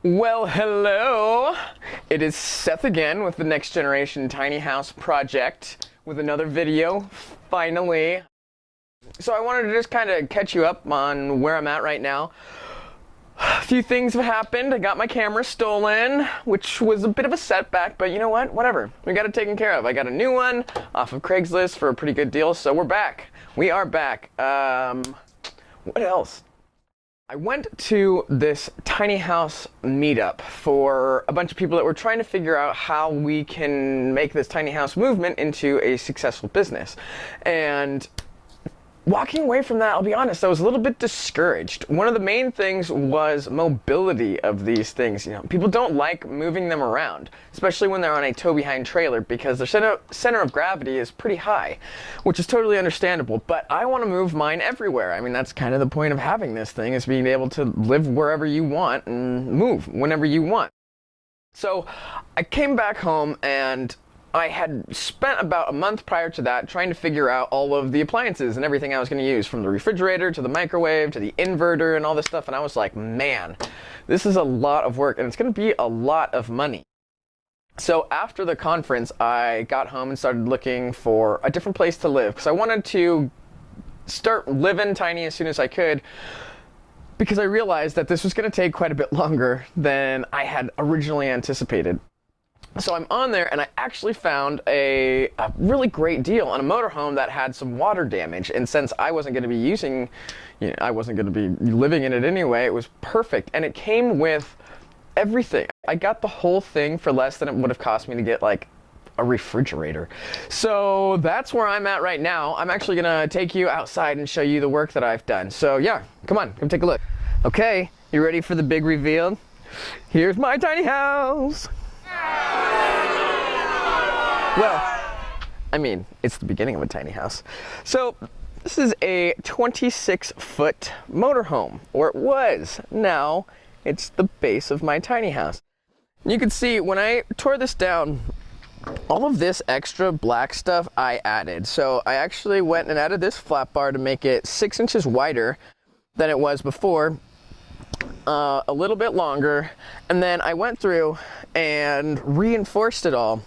Well, hello! It is Seth again with the Next Generation Tiny House Project with another video, finally. So I wanted to just kind of catch you up on where I'm at right now. A few things have happened. I got my camera stolen, which was a bit of a setback, but you know what? Whatever. We got it taken care of. I got a new one off of Craigslist for a pretty good deal, so we're back. We are back. What else? I went to this tiny house meetup for a bunch of people that were trying to figure out how we can make this tiny house movement into a successful business. And walking away from that, I'll be honest, I was a little bit discouraged. One of the main things was mobility of these things. You know, people don't like moving them around, especially when they're on a tow-behind trailer, because their center of gravity is pretty high, which is totally understandable. But I want to move mine everywhere. I mean, that's kind of the point of having this thing, is being able to live wherever you want and move whenever you want. So I came back home and I had spent about a month prior to that trying to figure out all of the appliances and everything I was going to use, from the refrigerator to the microwave to the inverter and all this stuff, and I was like, man, this is a lot of work and it's going to be a lot of money. So after the conference, I got home and started looking for a different place to live, because I wanted to start living tiny as soon as I could, because I realized that this was going to take quite a bit longer than I had originally anticipated. So I'm on there and I actually found a really great deal on a motorhome that had some water damage, and since I wasn't going to be using, I wasn't going to be living in it anyway, it was perfect, and it came with everything. I got the whole thing for less than it would have cost me to get like a refrigerator. So that's where I'm at right now. I'm actually going to take you outside and show you the work that I've done. So yeah, come on, come take a look. Okay, you ready for the big reveal? Here's my tiny house. Well, I mean, it's the beginning of a tiny house. So this is a 26-foot motorhome, or it was. Now it's the base of my tiny house. You can see when I tore this down, all of this extra black stuff I added. So I actually went and added this flat bar to make it 6 inches wider than it was before. A little bit longer, and then I went through and reinforced it all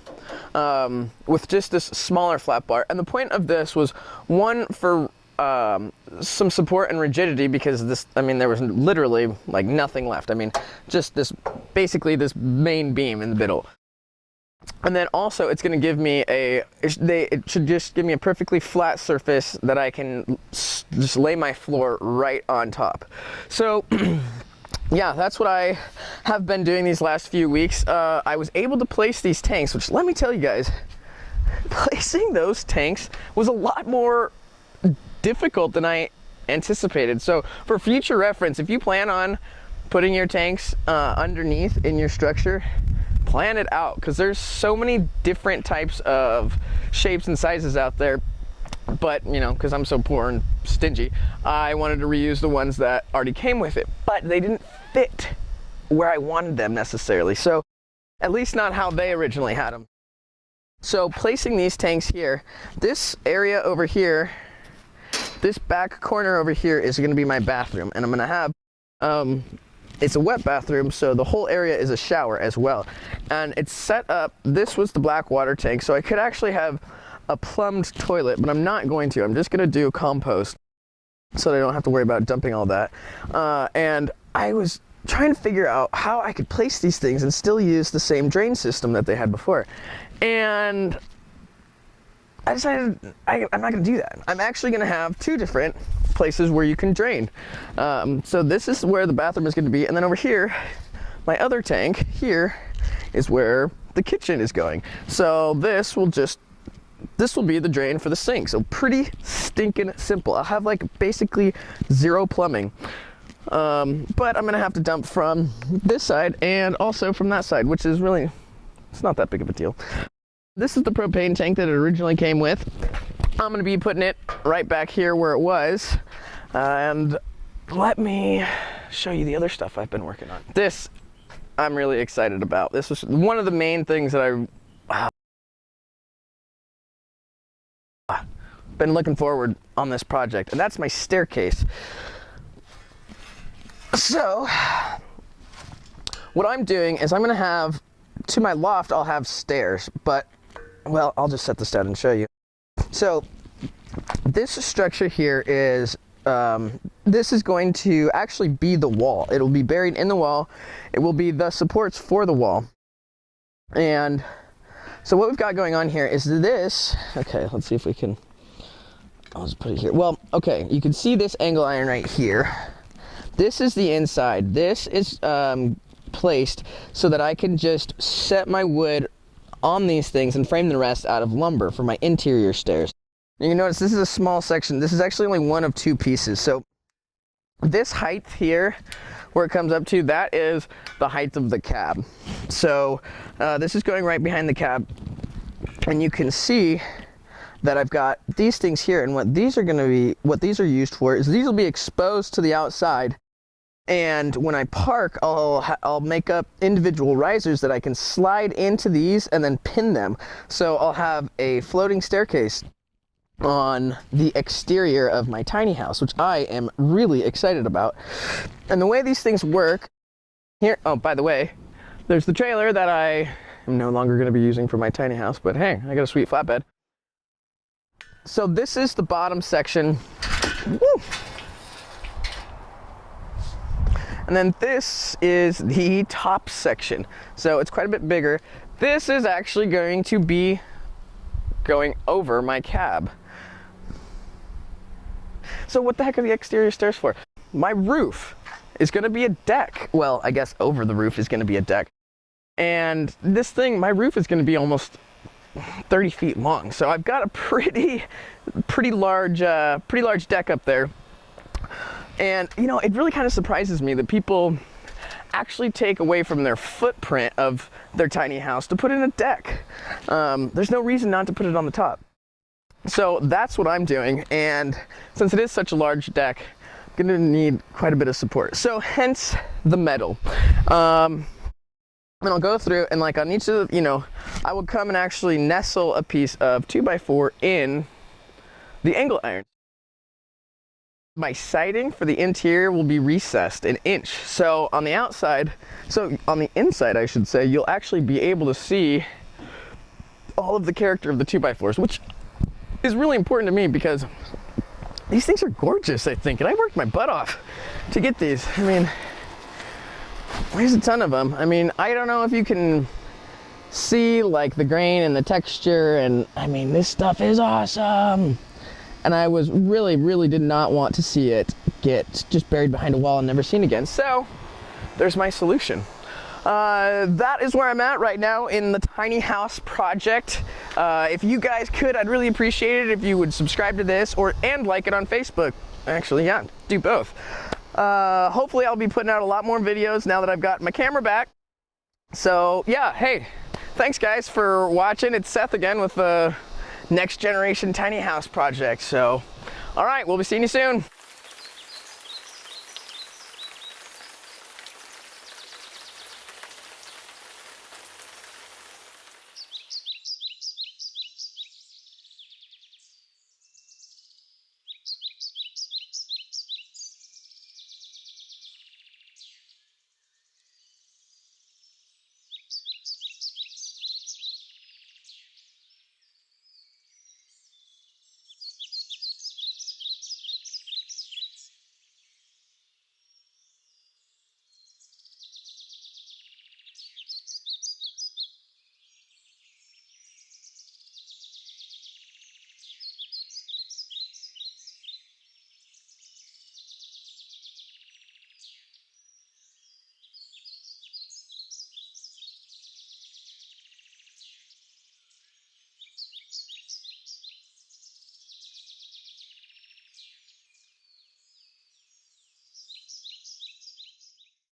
with just this smaller flat bar. And the point of this was, one, for some support and rigidity, because this, I mean, there was literally like nothing left. I mean, just this, basically this main beam in the middle. And then also it's going to give me it should just give me a perfectly flat surface that I can just lay my floor right on top. So yeah, that's what I have been doing these last few weeks. I was able to place these tanks, which, let me tell you guys, placing those tanks was a lot more difficult than I anticipated. So for future reference, if you plan on putting your tanks underneath in your structure, plan it out, because there's so many different types of shapes and sizes out there. But, you know, because I'm so poor and stingy, I wanted to reuse the ones that already came with it, but they didn't fit where I wanted them necessarily. So at least not how they originally had them. So placing these tanks here, this area over here, this back corner over here is going to be my bathroom, and I'm going to have it's a wet bathroom, so the whole area is a shower as well. And it's set up, this was the black water tank, so I could actually have a plumbed toilet, but I'm not going to. I'm just going to do compost so that I don't have to worry about dumping all that. And I was trying to figure out how I could place these things and still use the same drain system that they had before. And I decided I'm not going to do that. I'm actually going to have two different places where you can drain. So this is where the bathroom is going to be, and then over here, my other tank here is where the kitchen is going. So this will be the drain for the sink. So pretty stinking simple. I'll have like basically zero plumbing. But I'm going to have to dump from this side and also from that side, which is really, it's not that big of a deal. This is the propane tank that it originally came with. I'm going to be putting it right back here where it was. And let me show you the other stuff I've been working on. This I'm really excited about. This was one of the main things that I've been looking forward on this project, and that's my staircase. So what I'm doing is I'm gonna have, to my loft, I'll have stairs, but, well, I'll just set this down and show you. So this structure here is, this is going to actually be the wall. It'll be buried in the wall. It will be the supports for the wall. And so what we've got going on here is this, okay, let's see if we can, I'll just put it here. Well, okay, you can see this angle iron right here. This is the inside. This is placed so that I can just set my wood on these things and frame the rest out of lumber for my interior stairs. You can notice this is a small section. This is actually only one of two pieces. So this height here, where it comes up to, that is the height of the cab. So this is going right behind the cab. And you can see that I've got these things here, and what these are going to be, what these are used for is these will be exposed to the outside. And when I park, I'll make up individual risers that I can slide into these and then pin them. So I'll have a floating staircase on the exterior of my tiny house, which I am really excited about. And the way these things work here, oh, by the way, there's the trailer that I am no longer going to be using for my tiny house, but hey, I got a sweet flatbed. So this is the bottom section. Woo! And then this is the top section. So it's quite a bit bigger. This is actually going to be going over my cab. So what the heck are the exterior stairs for? My roof is going to be a deck. Well, I guess over the roof is going to be a deck. And this thing, my roof is going to be almost 30 feet long. So I've got a pretty large deck up there. And you know, it really kind of surprises me that people actually take away from their footprint of their tiny house to put in a deck. There's no reason not to put it on the top. So that's what I'm doing, and since it is such a large deck, I'm gonna need quite a bit of support. So hence the metal. And I'll go through and like on each of the, you know, I will come and actually nestle a piece of 2x4 in the angle iron. My siding for the interior will be recessed an inch. So on the outside, so on the inside I should say, you'll actually be able to see all of the character of the 2x4s, which is really important to me because these things are gorgeous, I think, and I worked my butt off to get these. I mean, there's a ton of them. I mean, I don't know if you can see like the grain and the texture, and I mean, this stuff is awesome. And I was really did not want to see it get just buried behind a wall and never seen again. So there's my solution. That is where I'm at right now in the tiny house project. If you guys could, I'd really appreciate it if you would subscribe to this and like it on Facebook. Actually, yeah, do both. Hopefully I'll be putting out a lot more videos now that I've got my camera back. So yeah, hey, thanks guys for watching. It's Seth again with the next generation tiny house project. So all right, we'll be seeing you soon.